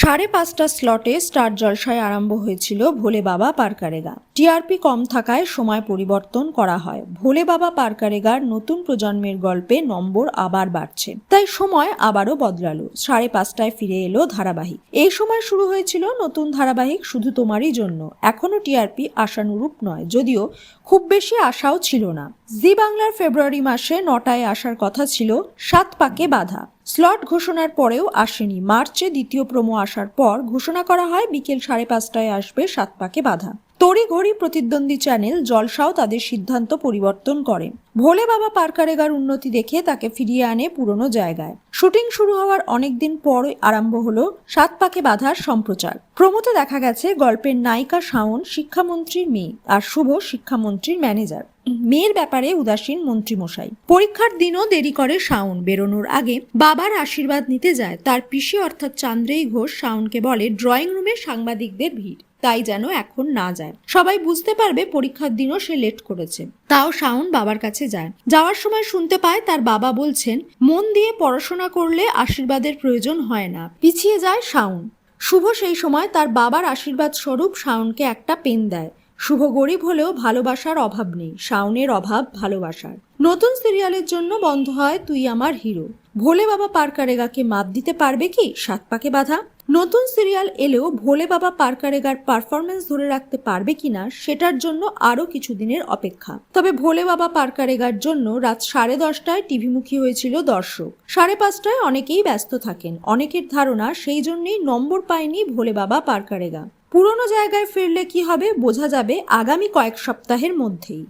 5:30 স্লটে star জলসায় আরম্ভ হয়েছিল ভোলে বাবা পার কারেগা। টিআরপি কম থাকায় সময় পরিবর্তন করা হয়। ভোলে বাবা পার কারেগার নতুন প্রজন্মের গল্পে নম্বর আবার বাড়ছে, তাই সময় আবারও বদলালো। 5:30টায় ফিরে এলো ধারাবাহিক। এই সময় শুরু হয়েছিল নতুন ধারাবাহিক শুধু তোমারই জন্য। এখনো টিআরপি আশানুরূপ নয়, যদিও খুব বেশি আশাও ছিল না। জি বাংলার ফেব্রুয়ারি মাসে 9টায় আসার কথা ছিল 7 পাকে বাঁধা। স্লট ঘোষণার পরেও আসেনি। মার্চে দ্বিতীয় প্রোমো আসার পর ঘোষণা করা হয় বিকেল 5:30টায় আসবে 7 পাকে বাঁধা। তড়িঘড়ি প্রতিদ্বন্দ্বী চ্যানেল জলসাও তাদের সিদ্ধান্ত পরিবর্তন করে। ভোলে বাবা পার কারেগার উন্নতি দেখে তাকে ফিরিয়ে আনে পুরনো জায়গায়। শুটিং শুরু হওয়ার অনেকদিন পর আরম্ভ হলো 7 পাকে বাঁধার সম্প্রচার। প্রমোতে দেখা গেছে গল্পের নায়িকা শাওন শিক্ষামন্ত্রীর মেয়ে, আর শুভ শিক্ষামন্ত্রীর ম্যানেজার। মেয়ের ব্যাপারে উদাসীন মন্ত্রীমশাই। পরীক্ষার দিনও দেরি করে শাওন। বেরোনোর আগে বাবার আশীর্বাদ নিতে যায়। তার পিসি অর্থাৎ চান্দ্রেয়ী ঘোষ শাওনকে বলে ড্রয়িং রুমে সাংবাদিকদের ভিড়, তাই যেন এখন না যায়। সবাই বুঝতে পারবে পরীক্ষার দিনও সে লেট করেছে। তাও শাওন বাবার কাছে যায়। যাওয়ার সময় শুনতে পায় তার বাবা বলছেন, মন দিয়ে পড়াশোনা করলে আশীর্বাদের প্রয়োজন হয় না। পিছিয়ে যায় শাওন। শুভ সেই সময় তার বাবার আশীর্বাদ স্বরূপ শাওনকে একটা পেন দেয়। শুভ গরিব হলেও ভালোবাসার অভাব নেই, শাওনের অভাব ভালোবাসার। নতুন সিরিয়ালের জন্য বন্ধ হয় তুই আমার হিরো। ভোলে বাবা পার কারেগাকে মাত দিতে পারবে কি 7 পাকে বাঁধা? নতুন সিরিয়াল এলেও ভোলে বাবা পার কারেগার পারফরমেন্স ধরে রাখতে পারবে কিনা সেটার জন্য আরো কিছুদিনের অপেক্ষা। তবে ভোলে বাবা পার কারেগার জন্য রাত 10:30টায় টিভিমুখী হয়েছিল দর্শক। 5:30টায় অনেকেই ব্যস্ত থাকেন। অনেকের ধারণা সেই জন্যই নম্বর পায়নি ভোলে বাবা পার কারেগা। পুরনো জায়গায় ফিরলে কি হবে বোঝা যাবে আগামী কয়েক সপ্তাহের মধ্যেই।